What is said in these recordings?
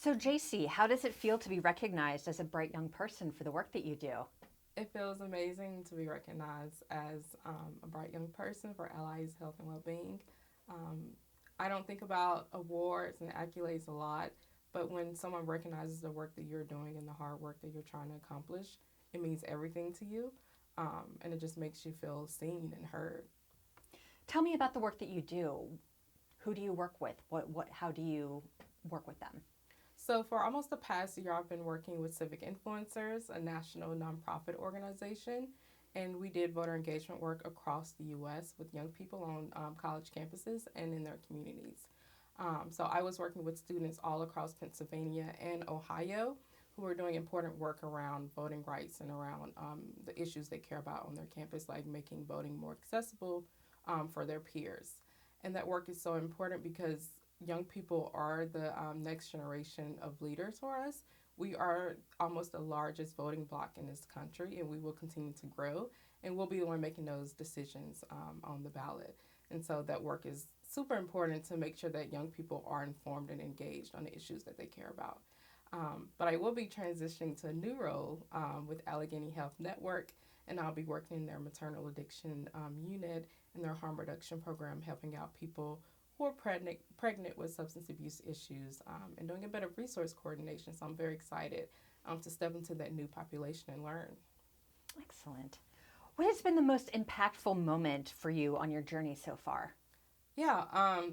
So, JC, how does it feel to be recognized as a bright young person for the work that you do? It feels amazing to be recognized as a bright young person for Allies Health and Wellbeing. Um, I don't think about awards and accolades a lot, but when someone recognizes the work that you're doing and the hard work that you're trying to accomplish, it means everything to you, and it just makes you feel seen and heard. Tell me about the work that you do. Who do you work with? How do you work with them? So, for almost the past year, I've been working with Civic Influencers, a national nonprofit organization, and we did voter engagement work across the U.S. with young people on college campuses and in their communities. So, I was working with students all across Pennsylvania and Ohio who are doing important work around voting rights and around the issues they care about on their campus, like making voting more accessible for their peers. And that work is so important because young people are the next generation of leaders for us. We are almost the largest voting bloc in this country, and we will continue to grow. And we'll be the one making those decisions on the ballot. And so that work is super important to make sure that young people are informed and engaged on the issues that they care about. But I will be transitioning to a new role with Allegheny Health Network, and I'll be working in their maternal addiction unit and their harm reduction program, helping out people who are pregnant with substance abuse issues and doing a bit of resource coordination. So I'm very excited to step into that new population and learn. Excellent. What has been the most impactful moment for you on your journey so far? Yeah,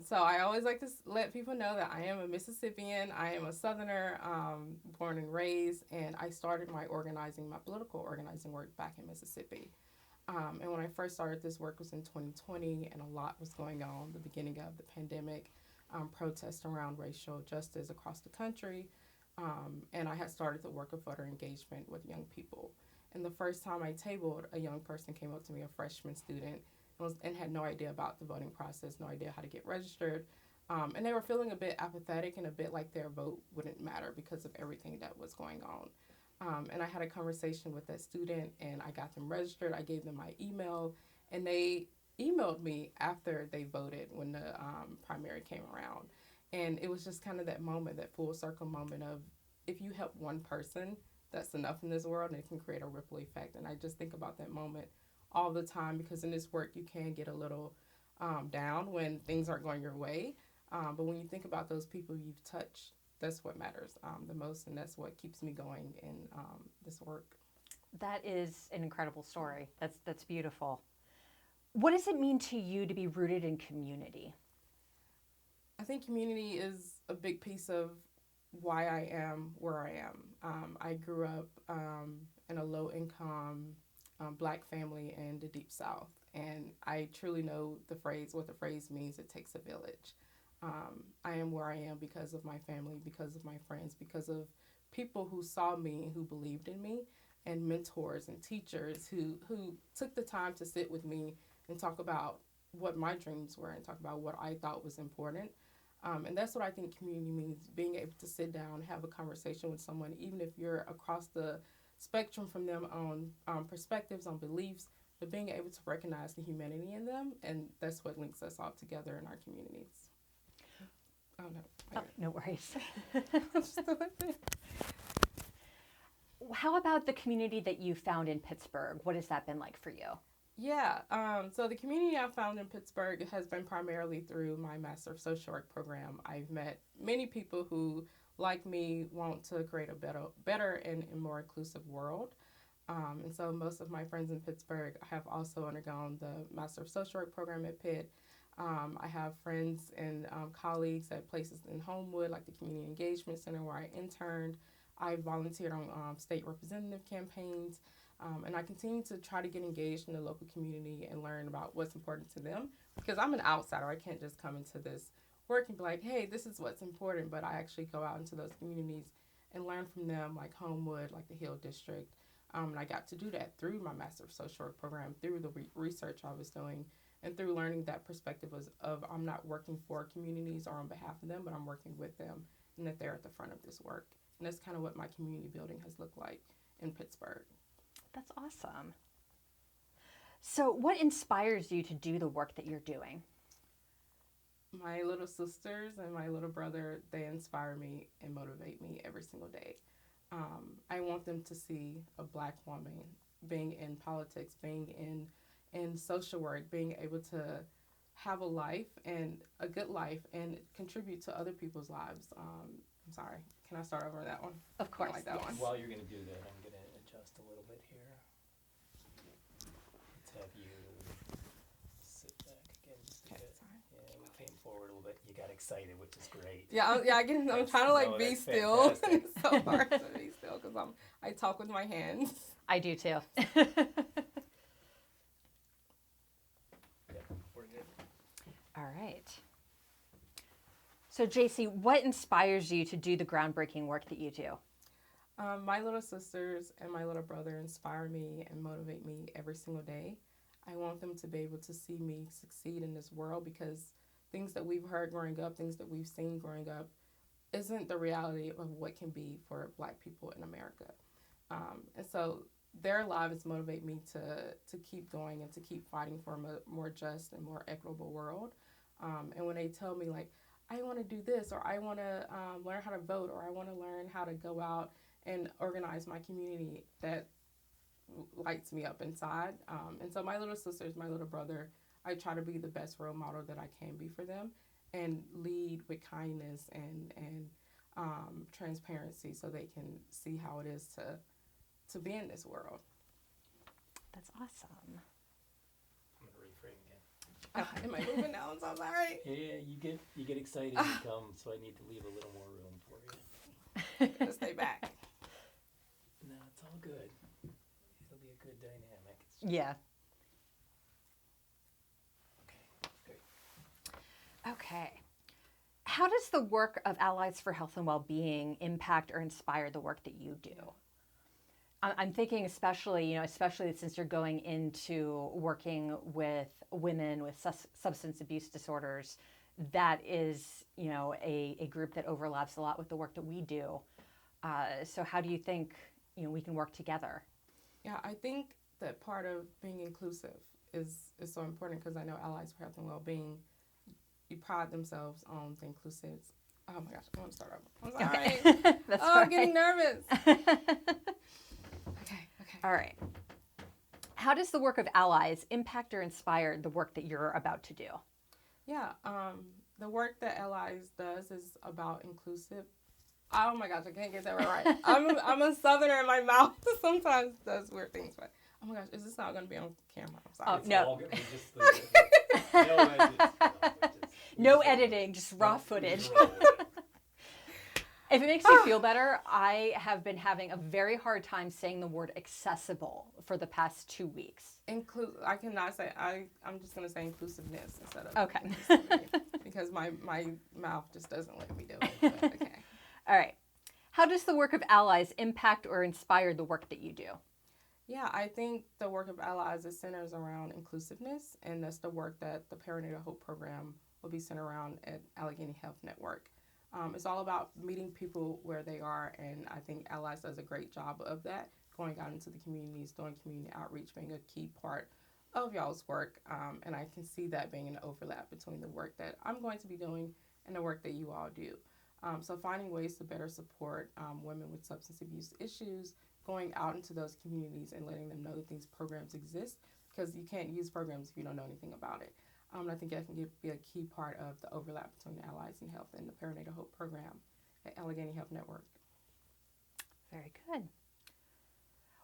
so I always like to let people know that I am a Mississippian. I am a Southerner, born and raised, and I started my political organizing work back in Mississippi. And when I first started this work was in 2020, and a lot was going on, the beginning of the pandemic, protests around racial justice across the country. And I had started the work of voter engagement with young people. And the first time I tabled, a young person came up to me, a freshman student, and had no idea about the voting process, no idea how to get registered. And they were feeling a bit apathetic and a bit like their vote wouldn't matter because of everything that was going on. And I had a conversation with that student and I got them registered. I gave them my email and they emailed me after they voted when the primary came around. And it was just kind of that moment, that full circle moment of if you help one person, that's enough in this world and it can create a ripple effect. And I just think about that moment all the time because in this work you can get a little down when things aren't going your way. But when you think about those people you've touched, that's what matters the most, and that's what keeps me going in this work. That is an incredible story. That's beautiful. What does it mean to you to be rooted in community? I think community is a big piece of why I am where I am. I grew up in a low income black family in the deep south, and I truly know what the phrase means. It takes a village. I am where I am because of my family, because of my friends, because of people who saw me and who believed in me, and mentors and teachers who took the time to sit with me and talk about what my dreams were and talk about what I thought was important. And that's what I think community means, being able to sit down, have a conversation with someone, even if you're across the spectrum from them on perspectives, on beliefs, but being able to recognize the humanity in them. And that's what links us all together in our communities. Oh, no. Oh, no worries. Wait. How about the community that you found in Pittsburgh? What has that been like for you? Yeah, so the community I found in Pittsburgh has been primarily through my Master of Social Work program. I've met many people who, like me, want to create a better and more inclusive world. And so most of my friends in Pittsburgh have also undergone the Master of Social Work program at Pitt. I have friends and colleagues at places in Homewood, like the Community Engagement Center where I interned. I volunteered on state representative campaigns. And I continue to try to get engaged in the local community and learn about what's important to them because I'm an outsider. I can't just come into this work and be like, hey, this is what's important. But I actually go out into those communities and learn from them, like Homewood, like the Hill District. And I got to do that through my Master of Social Work program, through the research I was doing, and through learning that perspective of I'm not working for communities or on behalf of them, but I'm working with them and that they're at the front of this work. And that's kind of what my community building has looked like in Pittsburgh. That's awesome. So, what inspires you to do the work that you're doing? My little sisters and my little brother, they inspire me and motivate me every single day. I want them to see a black woman being in politics, being in social work, being able to have a life and a good life and contribute to other people's lives. I'm sorry. Can I start over that one? Of I course. don't like that yes. one. While you're going to do that, I'm going to adjust a little bit here. Let's have you sit back again just a Okay, bit. sorry. Yeah, we came forward a little bit. You got excited, which is great. I'm That's- trying to like no, be that's still. fantastic. It's so hard to be still because I talk with my hands. I do too. Yep, we're good. All right. So, JC, what inspires you to do the groundbreaking work that you do? My little sisters and my little brother inspire me and motivate me every single day. I want them to be able to see me succeed in this world because things that we've heard growing up, things that we've seen growing up, isn't the reality of what can be for Black people in America. And so their lives motivate me to keep going and to keep fighting for a more just and more equitable world. And when they tell me, like, I want to do this, or I want to learn how to vote, or I want to learn how to go out and organize my community, that lights me up inside. And so my little sisters, my little brother, I try to be the best role model that I can be for them and lead with kindness and transparency so they can see how it is to be in this world. That's awesome. I'm going to reframe again. Am I moving now? I'm so sorry. Yeah, you get excited, you come, so I need to leave a little more room for you. I'm gonna stay back. No, it's all good. It'll be a good dynamic. It's just, Yeah. okay, great. Okay. How does the work of Allies for Health and Wellbeing impact or inspire the work that you do? I'm thinking especially since you're going into working with women with substance abuse disorders, that is, a group that overlaps a lot with the work that we do. So how do you think, we can work together? Yeah, I think that part of being inclusive is so important because I know Allies for Health and Wellbeing, you pride themselves on the inclusive. Oh my gosh, I want to start over. I'm sorry. Okay. That's Oh, I'm getting nervous. Okay. All right. How does the work of Allies impact or inspire the work that you're about to do? Yeah, the work that Allies does is about inclusive. Oh my gosh, I can't get that right. I'm a Southerner and my mouth sometimes does weird things, but oh my gosh, is this not going to be on camera? I'm sorry. Oh, It's no. all good. We just leave it. No edits. No editing, just raw footage. Just roll with it. If it makes you feel better, I have been having a very hard time saying the word accessible for the past 2 weeks. I cannot say. I'm just gonna say inclusiveness instead of Okay. inclusivity because my mouth just doesn't let me do it. But okay. All right. How does the work of Allies impact or inspire the work that you do? Yeah, I think the work of Allies is centers around inclusiveness, and that's the work that the Perinatal Hope Program will be centered around at Allegheny Health Network. It's all about meeting people where they are, and I think Allies does a great job of that, going out into the communities, doing community outreach, being a key part of y'all's work, and I can see that being an overlap between the work that I'm going to be doing and the work that you all do. So finding ways to better support women with substance abuse issues, going out into those communities and letting them know that these programs exist, because you can't use programs if you don't know anything about it. I think that can be a key part of the overlap between Allies in Health and the Perinatal Hope Program at Allegheny Health Network. Very good.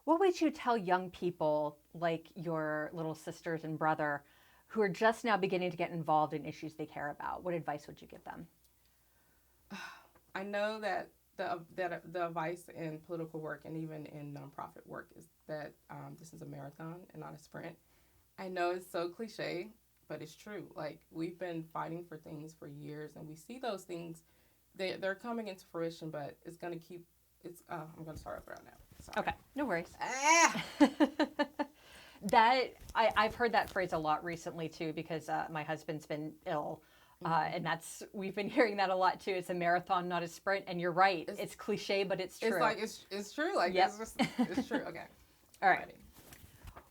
What would you tell young people like your little sisters and brother who are just now beginning to get involved in issues they care about? What advice would you give them? I know that the advice in political work and even in nonprofit work is that this is a marathon and not a sprint. I know it's so cliche, but it's true. Like, we've been fighting for things for years, and we see those things. They're coming into fruition, but it's going to keep. I'm going to start over now. Sorry. Okay, no worries. Ah! I've heard that phrase a lot recently too, because my husband's been ill, and we've been hearing that a lot too. It's a marathon, not a sprint, and you're right. It's cliche, but it's true. It's like it's true. Like, Yep. it's true. Okay. All right.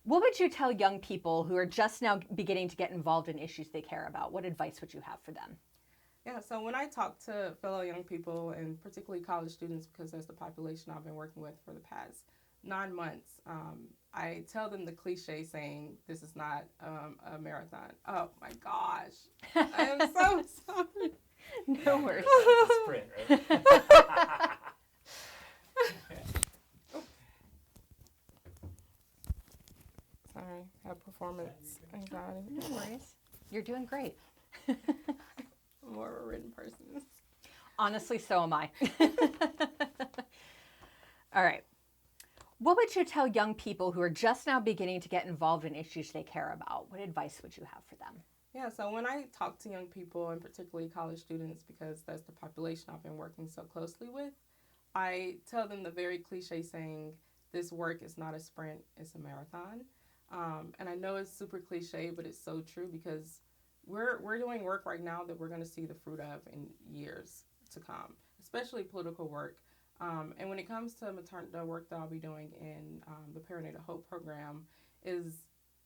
What would you tell young people who are just now beginning to get involved in issues they care about? What advice would you have for them? Yeah, so when I talk to fellow young people and particularly college students, because that's the population I've been working with for the past 9 months, I tell them the cliche saying, "This is not a marathon." Oh my gosh, I am so sorry. No worries. It's a sprint, right? Sorry, I have performance anxiety. No worries. You're doing great. I'm more of a written person. Honestly, so am I. All right. What would you tell young people who are just now beginning to get involved in issues they care about? What advice would you have for them? Yeah, so when I talk to young people, and particularly college students, because that's the population I've been working so closely with, I tell them the very cliche saying, this work is not a sprint, it's a marathon. And I know it's super cliche, but it's so true because we're doing work right now that we're going to see the fruit of in years to come, especially political work. And when it comes to the work that I'll be doing in the Perinatal Hope program is,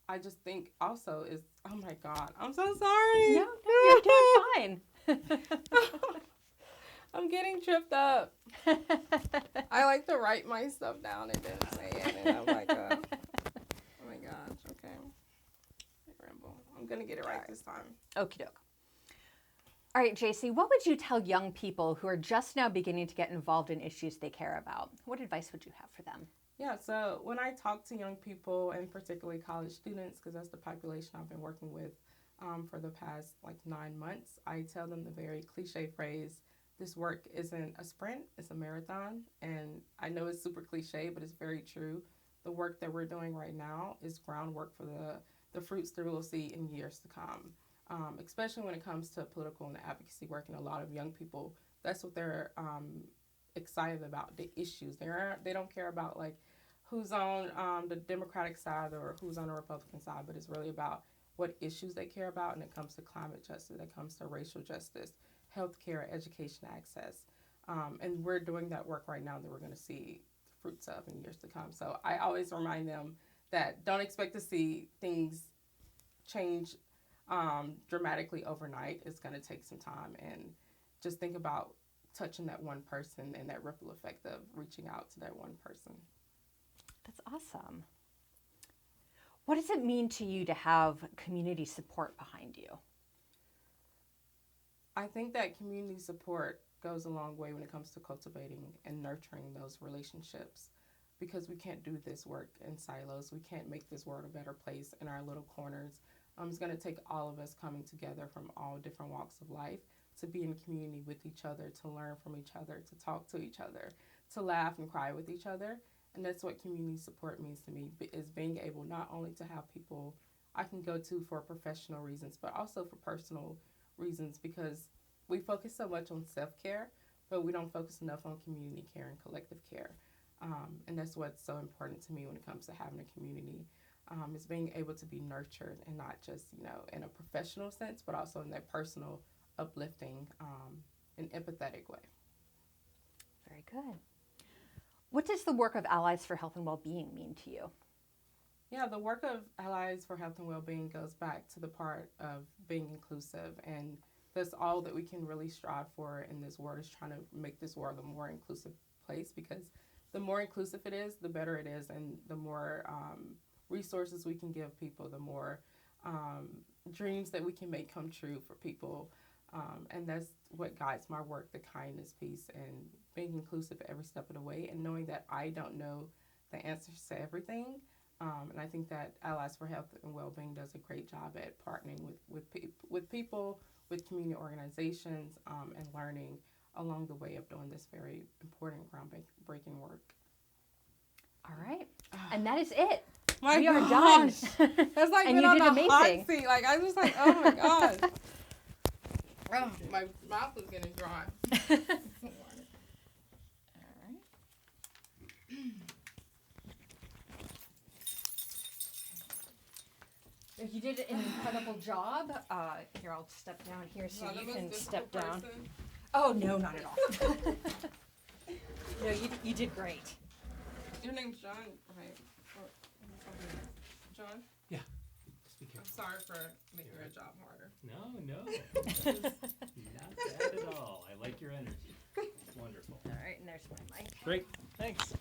I just think also is, oh my God, I'm so sorry. No, you're doing fine. I'm getting tripped up. I like to write my stuff down and then say it, and I'm like, oh my gosh, okay. I ramble. I'm going to get it right this time. Okie doke. All right, JC, what would you tell young people who are just now beginning to get involved in issues they care about? What advice would you have for them? Yeah, so when I talk to young people, and particularly college students, because that's the population I've been working with for the past 9 months, I tell them the very cliche phrase, this work isn't a sprint, it's a marathon. And I know it's super cliche, but it's very true. The work that we're doing right now is groundwork for the fruits that we'll see in years to come, especially when it comes to political and advocacy work. And a lot of young people, that's what they're excited about, the issues. They don't care about who's on the Democratic side or who's on the Republican side, but it's really about what issues they care about. And it comes to climate justice, it comes to racial justice, healthcare, education access. And we're doing that work right now that we're going to see the fruits of in years to come. So I always remind them that don't expect to see things change dramatically overnight. It's going to take some time, and just think about touching that one person and that ripple effect of reaching out to that one person. That's awesome. What does it mean to you to have community support behind you? I think that community support goes a long way when it comes to cultivating and nurturing those relationships, because we can't do this work in silos. We can't make this world a better place in our little corners. It's going to take all of us coming together from all different walks of life to be in community with each other, to learn from each other, to talk to each other, to laugh and cry with each other. And that's what community support means to me, is being able not only to have people I can go to for professional reasons, but also for personal reasons, because we focus so much on self-care, but we don't focus enough on community care and collective care. And that's what's so important to me when it comes to having a community, is being able to be nurtured, and not just, in a professional sense, but also in that personal, uplifting, and empathetic way. Very good. What does the work of Allies for Health and Wellbeing mean to you? Yeah, the work of Allies for Health and Wellbeing goes back to the part of being inclusive, and that's all that we can really strive for in this world, is trying to make this world a more inclusive place, because the more inclusive it is, the better it is, and the more resources we can give people, the more dreams that we can make come true for people. And that's what guides my work, the kindness piece, and being inclusive every step of the way, and knowing that I don't know the answers to everything. And I think that Allies for Health and Wellbeing does a great job at partnering with people, with community organizations, and learning along the way of doing this very important, groundbreaking work. All right. And that is it. My we are gosh. done. That's like And being you on did the amazing. hot seat. I was like, oh my gosh. Oh, my mouth is getting dry. All right. You did an incredible job. Here, I'll step down here so you can step down. Oh, no, not at all. No, you did great. Your name's John, right? John? Just be I'm careful. sorry for making your job harder. No, not that. Great, thanks.